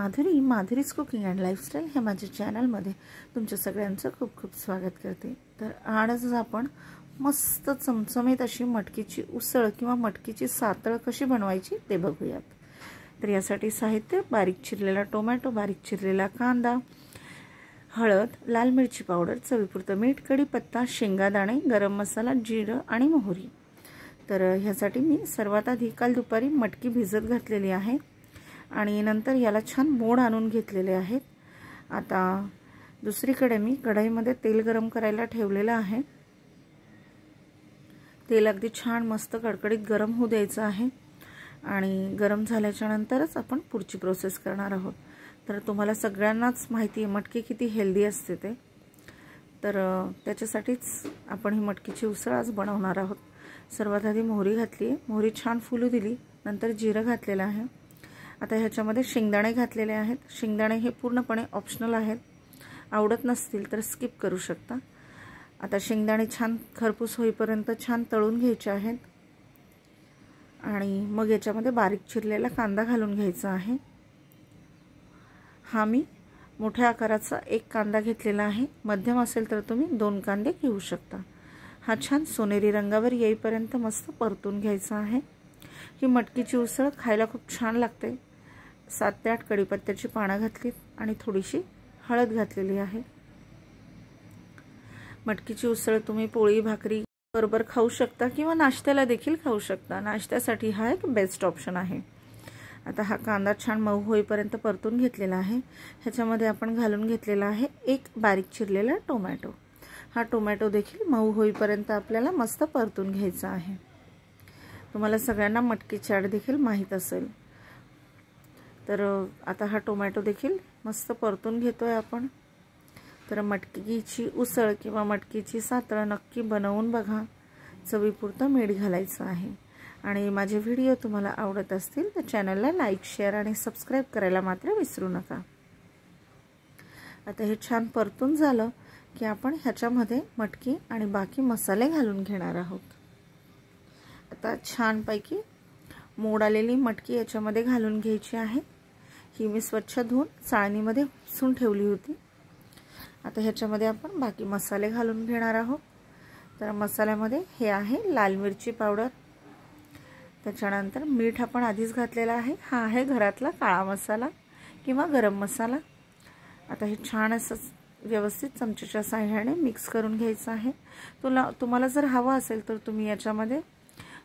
Madhuri's cooking and lifestyle हे माझ्या चॅनलमध्ये तुमच्या सगळ्यांचं खूप खूप स्वागत करते। तर आज आपण मस्त चमचमीत अशी मटकीची उसळ किंवा मटकीची सातळ कशी बनवायची ते बघूयात। तर यासाठी साहित्य: बारीक चिरलेला टोमॅटो, बारीक चिरलेला कांदा, हळद, लाल मिरची पावडर, चवीपुरतं मीठ, कढीपत्ता, शेंगादाणे, गरम मसाला, जिरं आणि मोहरी। तर ह्यासाठी मी सर्वात आधी काल दुपारी मटकी भिजत घातलेली आहे आणि नंतर याला छान मोड आणून घेतलेले आहेत। आता दुसरीकडे मी कढईमध्ये तेल गरम करायला ठेवलेलं आहे। तेल अगदी छान मस्त कडकडीत गरम होऊ द्यायचं आहे आणि गरम झाल्याच्या नंतरच आपण पुढची प्रोसेस करणार आहोत। तर तुम्हाला सगळ्यांनाच माहिती आहे मटकी किती हेल्दी असते ते, तर त्याच्यासाठीच आपण ही मटकीची उसळ आज बनवणार आहोत। सर्वात आधी मोहरी घातली, मोहरी छान फुलू दिली, नंतर जिरं घातलेलं आहे। आता ह्याच्यामध्ये शेंगदाणे घातलेले आहेत। शेंगदाणे हे पूर्णपणे ऑप्शनल आहेत, आवडत नसतील तर स्किप करू शकता। आता शेंगदाणे छान खरपूस होईपर्यंत छान तळून घ्यायचे आहेत आणि मग याच्यामध्ये बारीक चिरलेला कांदा घालून घ्यायचा आहे। हा मी मोठ्या आकाराचा एक कांदा घेतलेला आहे, मध्यम असेल तर तुम्ही 2 कांदे घेऊ शकता। हा छान सोनेरी रंगावर येईपर्यंत मस्त परतून घ्यायचा आहे। ही मटकीची उसळ खायला खूप छान लागते। 7 ते 8 कढीपत्त्याची पानं घातलीत आणि थोडीशी हळद घातलेली आहे। मटकीची उसळ तुम्ही पोळी भाकरी बरोबर खाऊ शकता किंवा नाश्त्याला देखील खाऊ शकता। नाश्त्यासाठी हा एक बेस्ट ऑप्शन आहे। आता हा कांदा छान मऊ होईपर्यंत परतून घेतलेला आहे। ह्याच्यामध्ये आपण घालून घेतलेला आहे एक बारीक चिरलेला टोमॅटो। हा टोमॅटो देखील मऊ होईपर्यंत आपल्याला मस्त परतून घ्यायचा आहे। तुम्हाला सगळ्यांना मटकी चाट देखील माहीत असेल, तर आता हा टोमॅटो देखील मस्त परतून घेतोय आपण। तर मटकीची उसळ किंवा मटकीची सातळ नक्की बनवून बघा। चवीपुरतं मीठ घालायचं आहे आणि माझे व्हिडिओ तुम्हाला आवडत असतील तर चॅनलला लाईक, शेअर आणि सबस्क्राईब करायला मात्र विसरू नका। आता हे छान परतून झालं की आपण ह्याच्यामध्ये मटकी आणि बाकी मसाले घालून घेणार आहोत। आता छानपैकी मोड आलेली मटकी याच्यामध्ये घालून घ्यायची आहे। ही मी स्वच्छ धुवून चाळणीमध्ये पुसून ठेवली होती। आता ह्याच्यामध्ये आपण बाकी मसाले घालून घेणार आहोत। तर मसाल्यामध्ये हे आहे लाल मिरची पावडर, त्याच्यानंतर मीठ आपण आधीच घातलेला आहे। हा आहे घरातला काळा मसाला किंवा गरम मसाला। आता हे छान असं व्यवस्थित चमच्याच्या साहाय्याने मिक्स करून घ्यायचं आहे। तुम्हाला जर हवा असेल तर तुम्ही याच्यामध्ये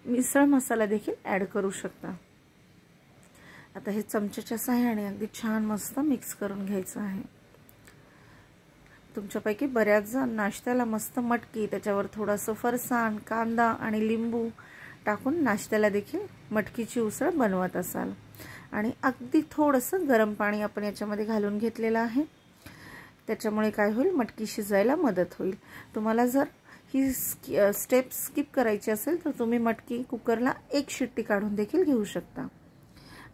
मिसळ मसाला देखील ॲड करू शकता। आता हे चमच्याच्या साहाय्याने अगदी छान मस्त मिक्स करून घ्यायचं आहे। तुमच्यापैकी बऱ्याच जण नाश्त्याला मस्त मटकी, त्याच्यावर थोडंसं फरसाण, कांदा आणि लिंबू टाकून नाश्त्याला देखील मटकीची उसळ बनवत असाल आणि अगदी थोडंसं गरम पाणी आपण याच्यामध्ये घालून घेतलेलं आहे। त्याच्यामुळे काय होईल, मटकी शिजायला मदत होईल। तुम्हाला जर ही स्टेप स्किप करायची असेल तर तुम्ही मटकी कुकरला 1 शिट्टी काढून देखील घेऊ शकता।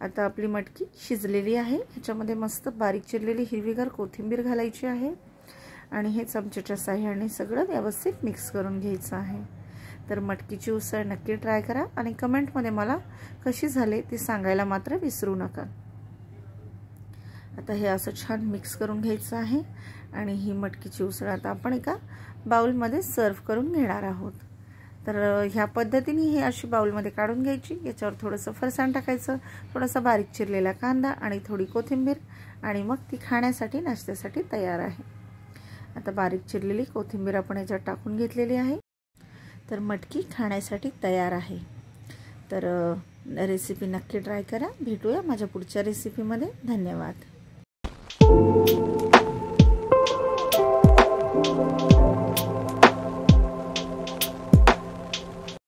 आता आपली मटकी शिजलेली आहे। ह्याच्यामध्ये मस्त बारीक चिरलेली हिरवीगार कोथिंबीर घालायची आहे आणि हे चमच्याच्या साहाय्याने सगळं व्यवस्थित मिक्स करून घ्यायचं आहे। तर मटकीची उसळ नक्की ट्राय करा आणि कमेंटमध्ये मला कशी झाली ते सांगायला मात्र विसरू नका। आता हे असं छान मिक्स करून घ्यायचं आहे आणि ही मटकीची उसळ आता आपण एका बाउलमध्ये सर्व करून घेणार आहोत। तर ह्या पद्धतीने हे अशी बाउलमध्ये काढून घ्यायची। याच्यावर थोडंसं फरसाण टाकायचं, थोडासा बारीक चिरलेला कांदा आणि थोडी कोथिंबीर आणि मग ती खाण्यासाठी नाश्त्यासाठी तयार आहे। आता बारीक चिरलेली कोथिंबीर आपण याच्यात टाकून घेतलेली आहे। तर मटकी खाण्यासाठी तयार आहे। तर रेसिपी नक्की ट्राय करा। भेटूया माझ्या पुढच्या रेसिपीमध्ये। धन्यवाद।